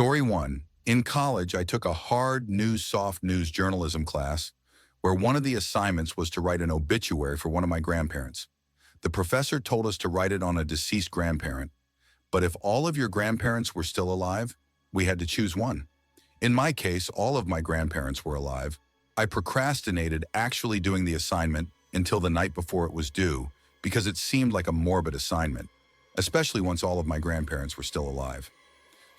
Story 1. In college, I took a hard news, soft news journalism class where one of the assignments was to write an obituary for one of my grandparents. The professor told us to write it on a deceased grandparent, but if all of your grandparents were still alive, we had to choose one. In my case, all of my grandparents were alive. I procrastinated actually doing the assignment until the night before it was due because it seemed like a morbid assignment, especially once all of my grandparents were still alive.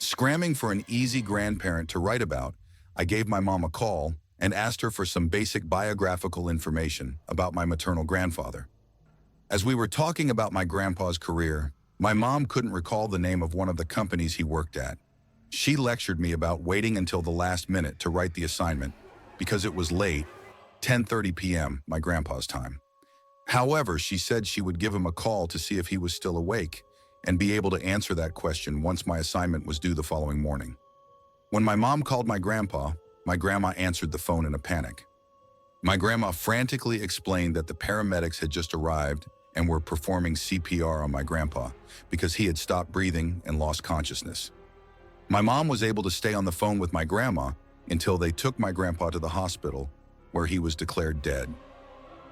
Scramming for an easy grandparent to write about, I gave my mom a call and asked her for some basic biographical information about my maternal grandfather. As we were talking about my grandpa's career, my mom couldn't recall the name of one of the companies he worked at. She lectured me about waiting until the last minute to write the assignment because it was late, 10:30 p.m., my grandpa's time. However, she said she would give him a call to see if he was still awake and be able to answer that question once my assignment was due the following morning. When my mom called my grandpa, my grandma answered the phone in a panic. My grandma frantically explained that the paramedics had just arrived and were performing CPR on my grandpa because he had stopped breathing and lost consciousness. My mom was able to stay on the phone with my grandma until they took my grandpa to the hospital, where he was declared dead.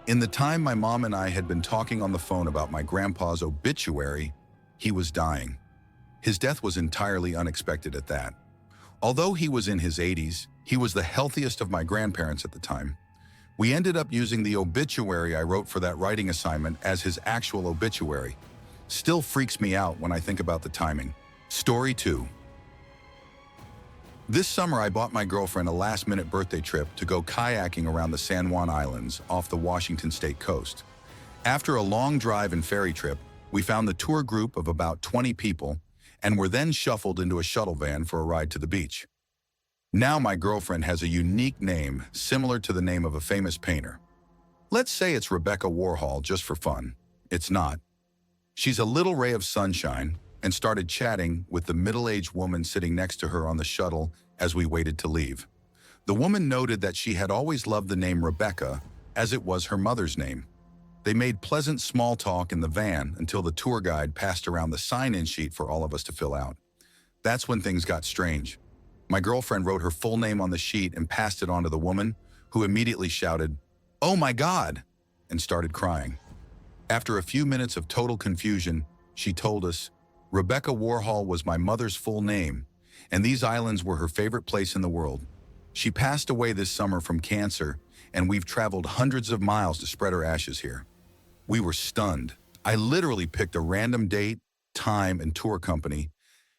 In the time my mom and I had been talking on the phone about my grandpa's obituary, he was dying. His death was entirely unexpected at that. Although he was in his 80s, he was the healthiest of my grandparents at the time. We ended up using the obituary I wrote for that writing assignment as his actual obituary. Still freaks me out when I think about the timing. Story 2. This summer, I bought my girlfriend a last-minute birthday trip to go kayaking around the San Juan Islands off the Washington state coast. After a long drive and ferry trip, we found the tour group of about 20 people and were then shuffled into a shuttle van for a ride to the beach. Now my girlfriend has a unique name similar to the name of a famous painter. Let's say it's Rebecca Warhol just for fun. It's not. She's a little ray of sunshine and started chatting with the middle-aged woman sitting next to her on the shuttle as we waited to leave. The woman noted that she had always loved the name Rebecca as it was her mother's name. They made pleasant small talk in the van until the tour guide passed around the sign-in sheet for all of us to fill out. That's when things got strange. My girlfriend wrote her full name on the sheet and passed it on to the woman, who immediately shouted, "Oh my God!" and started crying. After a few minutes of total confusion, she told us, "Rebecca Warhol was my mother's full name, and these islands were her favorite place in the world. She passed away this summer from cancer, and we've traveled hundreds of miles to spread her ashes here." We were stunned. I literally picked a random date, time, and tour company,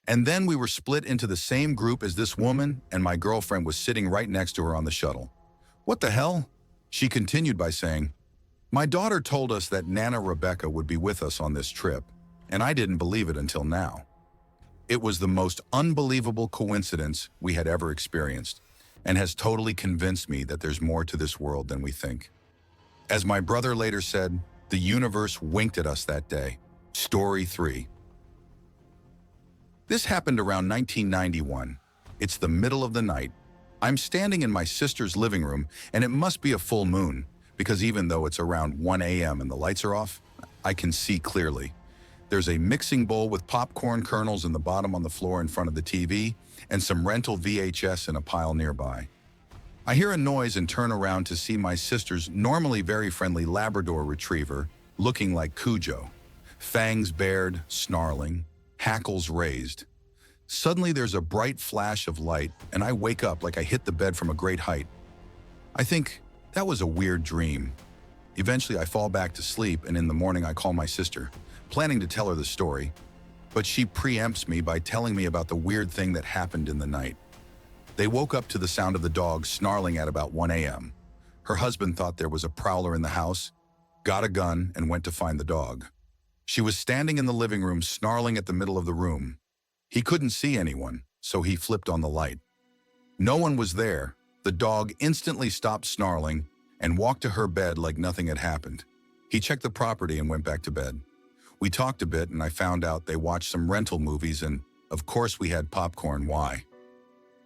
and then we were split into the same group as this woman, and my girlfriend was sitting right next to her on the shuttle. "What the hell?" She continued by saying, "My daughter told us that Nana Rebecca would be with us on this trip, and I didn't believe it until now." It was the most unbelievable coincidence we had ever experienced, and has totally convinced me that there's more to this world than we think. As my brother later said, the universe winked at us that day. Story 3. This happened around 1991. It's the middle of the night. I'm standing in my sister's living room, and it must be a full moon, because even though it's around 1 a.m. and the lights are off, I can see clearly. There's a mixing bowl with popcorn kernels in the bottom on the floor in front of the TV, and some rental VHS in a pile nearby. I hear a noise and turn around to see my sister's normally very friendly Labrador retriever looking like Cujo. Fangs bared, snarling, hackles raised. Suddenly there's a bright flash of light, and I wake up like I hit the bed from a great height. I think that was a weird dream. Eventually I fall back to sleep, and in the morning I call my sister, planning to tell her the story, but she preempts me by telling me about the weird thing that happened in the night. They woke up to the sound of the dog snarling at about 1 a.m. Her husband thought there was a prowler in the house, got a gun, and went to find the dog. She was standing in the living room snarling at the middle of the room. He couldn't see anyone, so he flipped on the light. No one was there. The dog instantly stopped snarling and walked to her bed like nothing had happened. He checked the property and went back to bed. We talked a bit, and I found out they watched some rental movies, and of course we had popcorn. Why?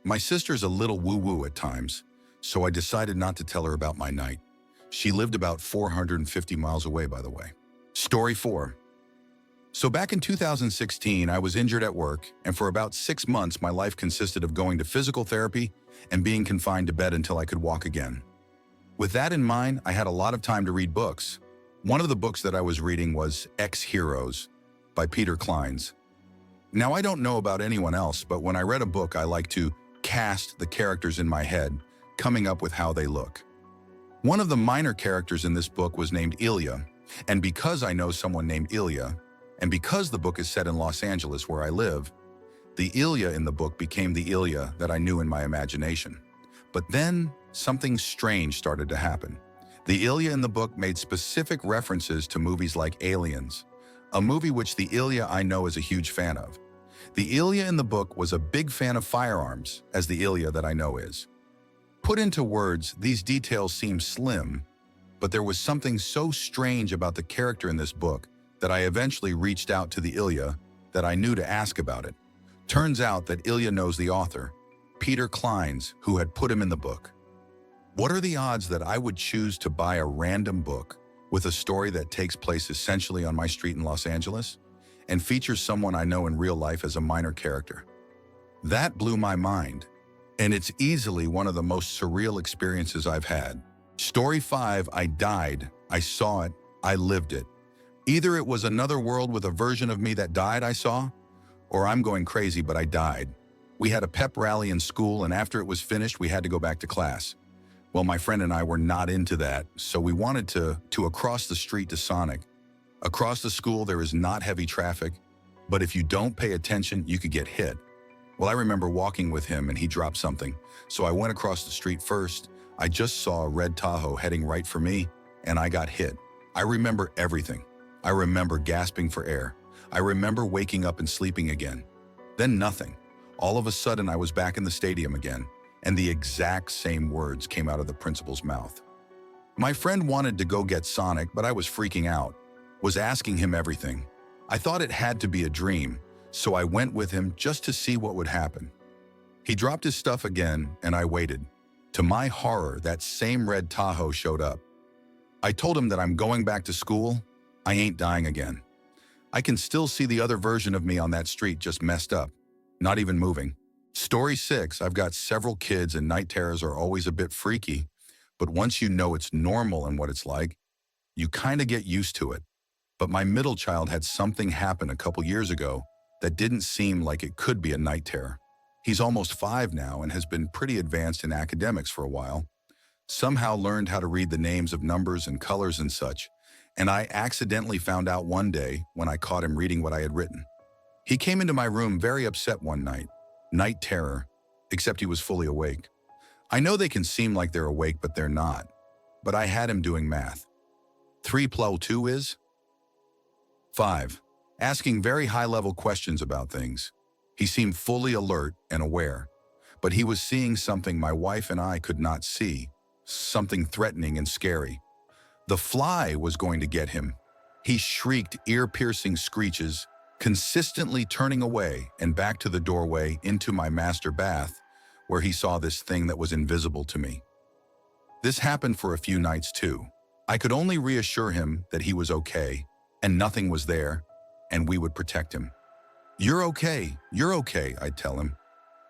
My sister's a little woo-woo at times, so I decided not to tell her about my night. She lived about 450 miles away, by the way. Story 4. So back in 2016, I was injured at work, and for about 6 months, my life consisted of going to physical therapy and being confined to bed until I could walk again. With that in mind, I had a lot of time to read books. One of the books that I was reading was Ex-Heroes by Peter Clines. Now, I don't know about anyone else, but when I read a book, I like to cast the characters in my head, coming up with how they look. One of the minor characters in this book was named Ilya, and because I know someone named Ilya, and because the book is set in Los Angeles where I live, the Ilya in the book became the Ilya that I knew in my imagination. But then, something strange started to happen. The Ilya in the book made specific references to movies like Aliens, a movie which the Ilya I know is a huge fan of. The Ilya in the book was a big fan of firearms, as the Ilya that I know is. Put into words, these details seem slim, but there was something so strange about the character in this book that I eventually reached out to the Ilya that I knew to ask about it. Turns out that Ilya knows the author, Peter Clines, who had put him in the book. What are the odds that I would choose to buy a random book with a story that takes place essentially on my street in Los Angeles and features someone I know in real life as a minor character? That blew my mind, and it's easily one of the most surreal experiences I've had. Story 5, I died, I saw it, I lived it. Either it was another world with a version of me that died I saw, or I'm going crazy but I died. We had a pep rally in school, and after it was finished, we had to go back to class. Well, my friend and I were not into that, so we wanted to across the street to Sonic. Across the school, there is not heavy traffic, but if you don't pay attention, you could get hit. Well, I remember walking with him and he dropped something, so I went across the street first. I just saw a red Tahoe heading right for me, and I got hit. I remember everything. I remember gasping for air. I remember waking up and sleeping again. Then nothing. All of a sudden, I was back in the stadium again, and the exact same words came out of the principal's mouth. My friend wanted to go get Sonic, but I was freaking out, was asking him everything. I thought it had to be a dream, so I went with him just to see what would happen. He dropped his stuff again, and I waited. To my horror, that same red Tahoe showed up. I told him that I'm going back to school. I ain't dying again. I can still see the other version of me on that street, just messed up, not even moving. Story 6, I've got several kids and night terrors are always a bit freaky, but once you know it's normal and what it's like, you kind of get used to it. But my middle child had something happen a couple years ago that didn't seem like it could be a night terror. He's almost 5 now and has been pretty advanced in academics for a while. Somehow learned how to read the names of numbers and colors and such, and I accidentally found out one day when I caught him reading what I had written. He came into my room very upset one night. Night terror, except he was fully awake. I know they can seem like they're awake, but they're not. But I had him doing math. 3 plus 2 is? 5. Asking very high-level questions about things. He seemed fully alert and aware, but he was seeing something my wife and I could not see, something threatening and scary. The fly was going to get him. He shrieked ear-piercing screeches, consistently turning away and back to the doorway into my master bath, where he saw this thing that was invisible to me. This happened for a few nights too. I could only reassure him that he was okay, and nothing was there, and we would protect him. You're okay, I'd tell him.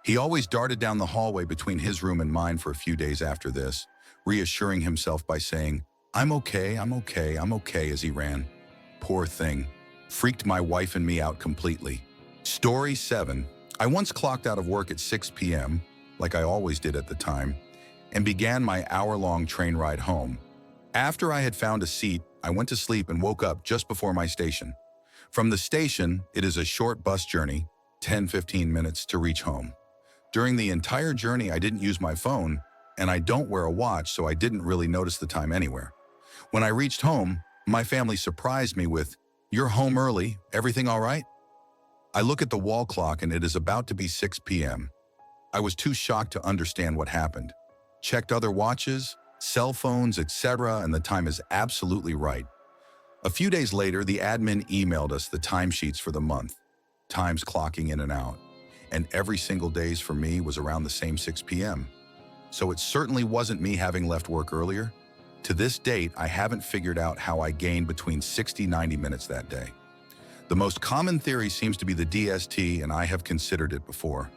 He always darted down the hallway between his room and mine for a few days after this, reassuring himself by saying, I'm okay, as he ran. Poor thing. Freaked my wife and me out completely. Story 7. I once clocked out of work at 6 p.m., like I always did at the time, and began my hour-long train ride home. After I had found a seat, I went to sleep and woke up just before my station. From the station, it is a short bus journey, 10-15 minutes to reach home. During the entire journey, I didn't use my phone, and I don't wear a watch, so I didn't really notice the time anywhere. When I reached home, my family surprised me with, "You're home early, everything all right?" I look at the wall clock and it is about to be 6 p.m. I was too shocked to understand what happened. Checked other watches, cell phones, etc., and the time is absolutely right. A few days later, the admin emailed us the timesheets for the month, times clocking in and out, and every single days for me was around the same 6 p.m. So it certainly wasn't me having left work earlier. To this date, I haven't figured out how I gained between 60-90 minutes that day. The most common theory seems to be the DST, and I have considered it before.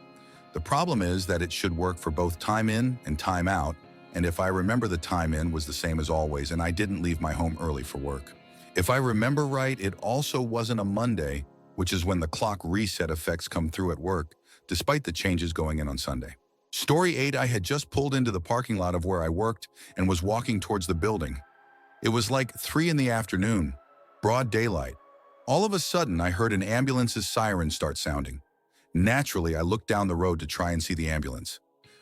The problem is that it should work for both time in and time out, and if I remember, the time in was the same as always, and I didn't leave my home early for work. If I remember right, it also wasn't a Monday, which is when the clock reset effects come through at work, despite the changes going in on Sunday. Story 8, I had just pulled into the parking lot of where I worked and was walking towards the building. It was like 3 in the afternoon, broad daylight. All of a sudden, I heard an ambulance's siren start sounding. Naturally, I looked down the road to try and see the ambulance.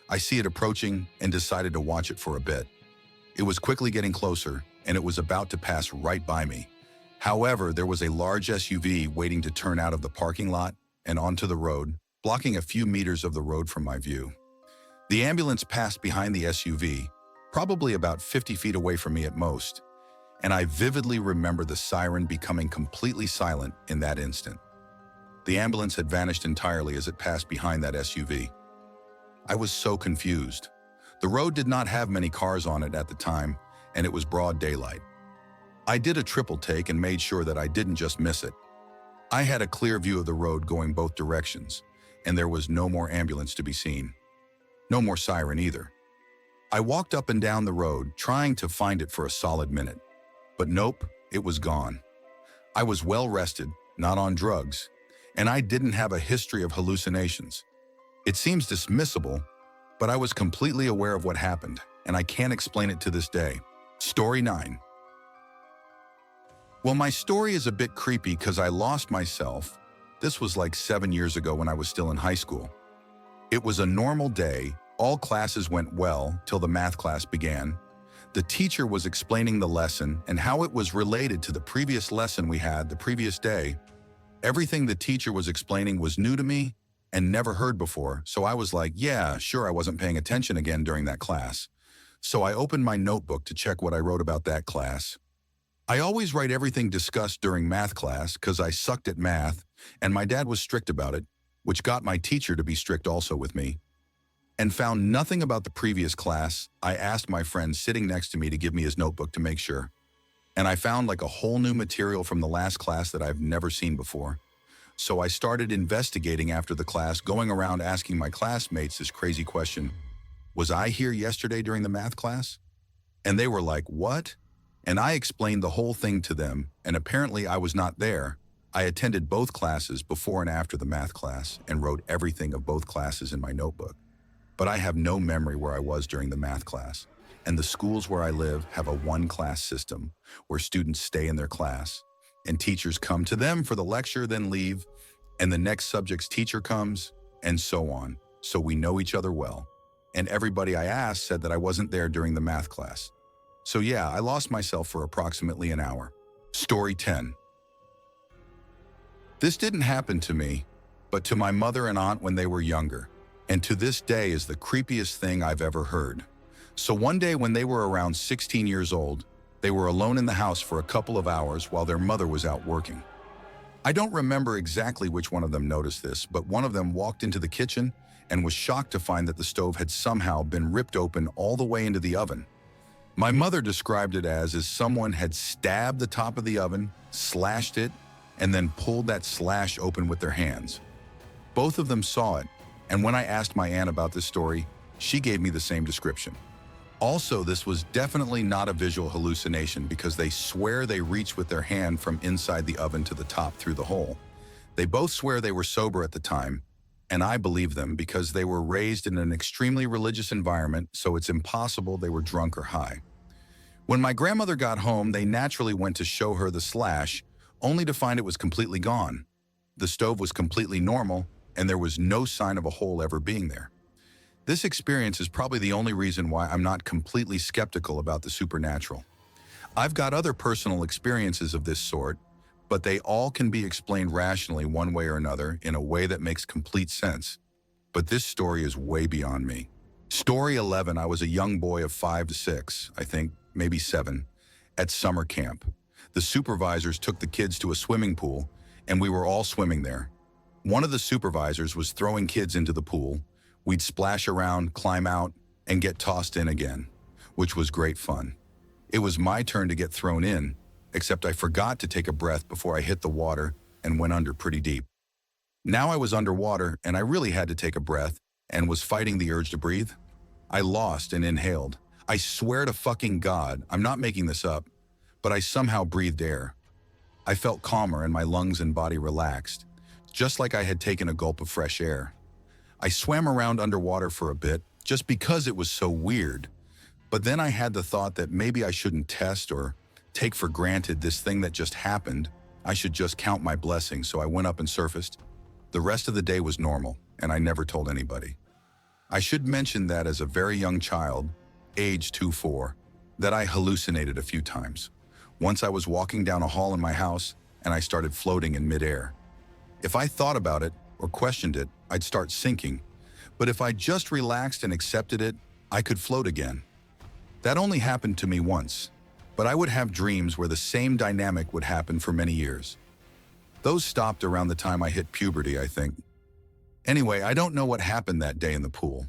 I see it approaching and decided to watch it for a bit. It was quickly getting closer, and it was about to pass right by me. However, there was a large SUV waiting to turn out of the parking lot and onto the road, blocking a few meters of the road from my view. The ambulance passed behind the SUV, probably about 50 feet away from me at most, and I vividly remember the siren becoming completely silent in that instant. The ambulance had vanished entirely as it passed behind that SUV. I was so confused. The road did not have many cars on it at the time, and it was broad daylight. I did a triple take and made sure that I didn't just miss it. I had a clear view of the road going both directions, and there was no more ambulance to be seen. No more siren either. I walked up and down the road, trying to find it for a solid minute. But nope, it was gone. I was well rested, not on drugs, and I didn't have a history of hallucinations. It seems dismissible, but I was completely aware of what happened, and I can't explain it to this day. Story 9. Well, my story is a bit creepy because I lost myself. This was like 7 years ago when I was still in high school. It was a normal day. All classes went well till the math class began. The teacher was explaining the lesson and how it was related to the previous lesson we had the previous day. Everything the teacher was explaining was new to me and never heard before, so I was like, yeah, sure, I wasn't paying attention again during that class. So I opened my notebook to check what I wrote about that class. I always write everything discussed during math class because I sucked at math, and my dad was strict about it, which got my teacher to be strict also with me. And found nothing about the previous class. I asked my friend sitting next to me to give me his notebook to make sure. And I found like a whole new material from the last class that I've never seen before. So I started investigating after the class, going around asking my classmates this crazy question: was I here yesterday during the math class? And they were like, what? And I explained the whole thing to them, and apparently I was not there. I attended both classes before and after the math class and wrote everything of both classes in my notebook. But I have no memory where I was during the math class. And the schools where I live have a one-class system where students stay in their class and teachers come to them for the lecture, then leave, and the next subject's teacher comes, and so on. So we know each other well. And everybody I asked said that I wasn't there during the math class. So yeah, I lost myself for approximately an hour. Story 10. This didn't happen to me, but to my mother and aunt when they were younger, and to this day is the creepiest thing I've ever heard. So one day when they were around 16 years old, they were alone in the house for a couple of hours while their mother was out working. I don't remember exactly which one of them noticed this, but one of them walked into the kitchen and was shocked to find that the stove had somehow been ripped open all the way into the oven. My mother described it as someone had stabbed the top of the oven, slashed it, and then pulled that slash open with their hands. Both of them saw it, and when I asked my aunt about this story, she gave me the same description. Also, this was definitely not a visual hallucination because they swear they reached with their hand from inside the oven to the top through the hole. They both swear they were sober at the time, and I believe them because they were raised in an extremely religious environment, so it's impossible they were drunk or high. When my grandmother got home, they naturally went to show her the slash, only to find it was completely gone. The stove was completely normal, and there was no sign of a hole ever being there. This experience is probably the only reason why I'm not completely skeptical about the supernatural. I've got other personal experiences of this sort, but they all can be explained rationally one way or another in a way that makes complete sense. But this story is way beyond me. Story 11, I was a young boy of 5 to 6, I think, maybe 7, at summer camp. The supervisors took the kids to a swimming pool, and we were all swimming there. One of the supervisors was throwing kids into the pool. We'd splash around, climb out, and get tossed in again, which was great fun. It was my turn to get thrown in, except I forgot to take a breath before I hit the water, and went under pretty deep. Now I was underwater and I really had to take a breath and was fighting the urge to breathe. I lost and inhaled. I swear to fucking God, I'm not making this up, but I somehow breathed air. I felt calmer and my lungs and body relaxed, just like I had taken a gulp of fresh air. I swam around underwater for a bit, just because it was so weird. But then I had the thought that maybe I shouldn't test or take for granted this thing that just happened. I should just count my blessings, so I went up and surfaced. The rest of the day was normal, and I never told anybody. I should mention that as a very young child, age 2-4, that I hallucinated a few times. Once I was walking down a hall in my house, and I started floating in midair. If I thought about it or questioned it, I'd start sinking. But if I just relaxed and accepted it, I could float again. That only happened to me once, but I would have dreams where the same dynamic would happen for many years. Those stopped around the time I hit puberty, I think. Anyway, I don't know what happened that day in the pool.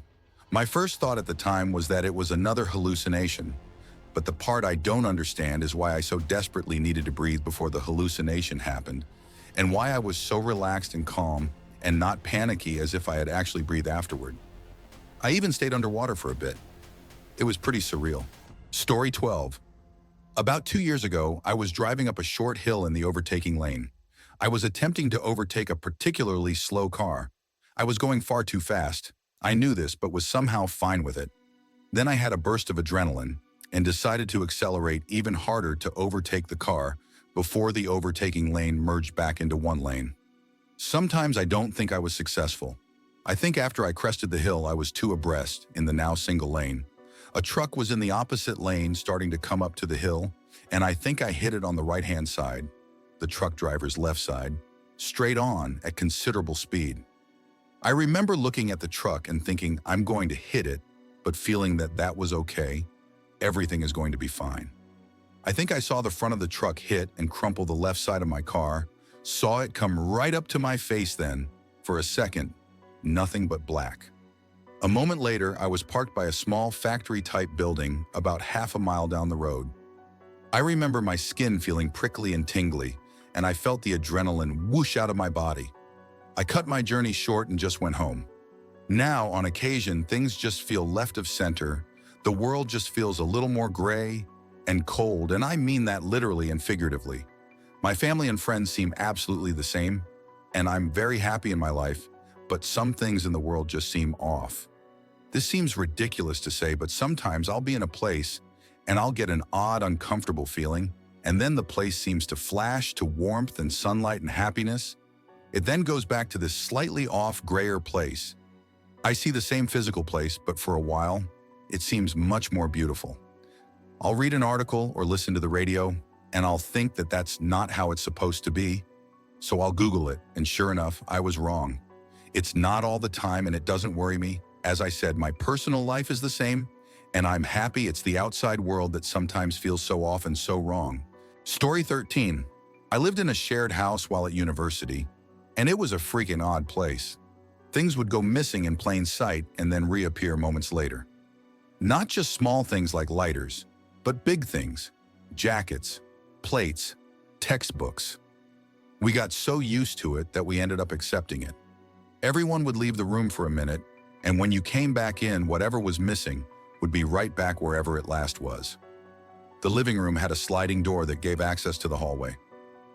My first thought at the time was that it was another hallucination, but the part I don't understand is why I so desperately needed to breathe before the hallucination happened, and why I was so relaxed and calm and not panicky as if I had actually breathed afterward. I even stayed underwater for a bit. It was pretty surreal. Story 12. About 2 years ago, I was driving up a short hill in the overtaking lane. I was attempting to overtake a particularly slow car. I was going far too fast. I knew this, but was somehow fine with it. Then I had a burst of adrenaline and decided to accelerate even harder to overtake the car before the overtaking lane merged back into one lane. Sometimes I don't think I was successful. I think after I crested the hill, I was too abreast in the now single lane. A truck was in the opposite lane starting to come up to the hill, and I think I hit it on the right-hand side, the truck driver's left side, straight on at considerable speed. I remember looking at the truck and thinking I'm going to hit it, but feeling that that was okay. Everything is going to be fine. I think I saw the front of the truck hit and crumple the left side of my car, saw it come right up to my face then. For a second, nothing but black. A moment later, I was parked by a small factory-type building about half a mile down the road. I remember my skin feeling prickly and tingly, and I felt the adrenaline whoosh out of my body. I cut my journey short and just went home. Now, on occasion, things just feel left of center. The world just feels a little more gray and cold, and I mean that literally and figuratively. My family and friends seem absolutely the same, and I'm very happy in my life, but some things in the world just seem off. This seems ridiculous to say, but sometimes I'll be in a place and I'll get an odd, uncomfortable feeling, and then the place seems to flash to warmth and sunlight and happiness. It then goes back to this slightly off, grayer place. I see the same physical place, but for a while, it seems much more beautiful. I'll read an article or listen to the radio, and I'll think that that's not how it's supposed to be. So I'll Google it, and sure enough, I was wrong. It's not all the time, and it doesn't worry me. As I said, my personal life is the same, and I'm happy. It's the outside world that sometimes feels so off and so wrong. Story 13. I lived in a shared house while at university, and it was a freaking odd place. Things would go missing in plain sight and then reappear moments later. Not just small things like lighters, but big things, jackets, plates, textbooks. We got so used to it that we ended up accepting it. Everyone would leave the room for a minute, and when you came back in, whatever was missing would be right back wherever it last was. The living room had a sliding door that gave access to the hallway.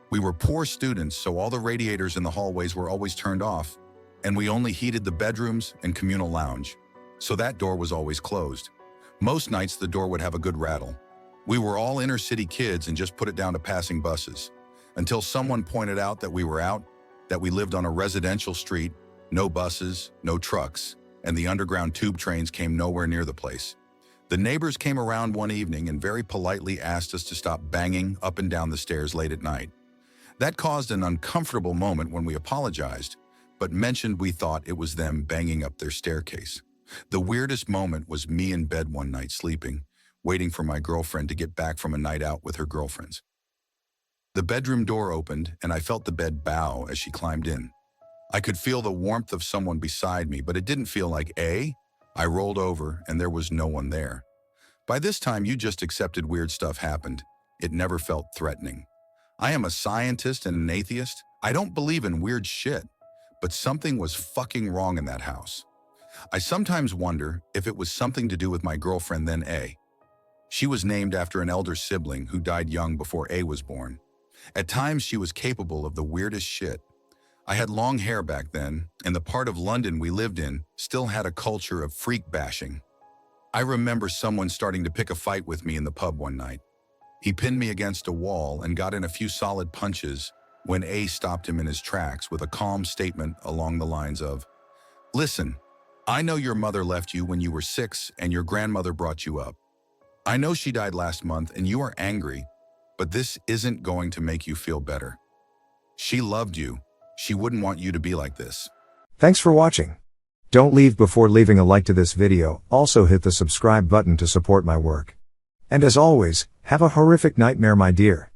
We were poor students, so all the radiators in the hallways were always turned off, and we only heated the bedrooms and communal lounge, so that door was always closed. Most nights the door would have a good rattle. We were all inner city kids and just put it down to passing buses, until someone pointed out that we were out, that we lived on a residential street, no buses, no trucks, and the underground tube trains came nowhere near the place. The neighbors came around one evening and very politely asked us to stop banging up and down the stairs late at night. That caused an uncomfortable moment when we apologized, but mentioned we thought it was them banging up their staircase. The weirdest moment was me in bed one night sleeping, waiting for my girlfriend to get back from a night out with her girlfriends. The bedroom door opened and I felt the bed bow as she climbed in. I could feel the warmth of someone beside me, but it didn't feel like I rolled over and there was no one there. By this time, you just accepted weird stuff happened. It never felt threatening. I am a scientist and an atheist. I don't believe in weird shit, but something was fucking wrong in that house. I sometimes wonder if it was something to do with my girlfriend then A. She was named after an elder sibling who died young before A was born. At times she was capable of the weirdest shit. I had long hair back then, and the part of London we lived in still had a culture of freak bashing. I remember someone starting to pick a fight with me in the pub one night. He pinned me against a wall and got in a few solid punches when A stopped him in his tracks with a calm statement along the lines of, "Listen, I know your mother left you when you were 6 and your grandmother brought you up. I know she died last month and you are angry, but this isn't going to make you feel better. She loved you. She wouldn't want you to be like this." Thanks for watching. Don't leave before leaving a like to this video. Also hit the subscribe button to support my work. And as always, have a horrific nightmare, my dear.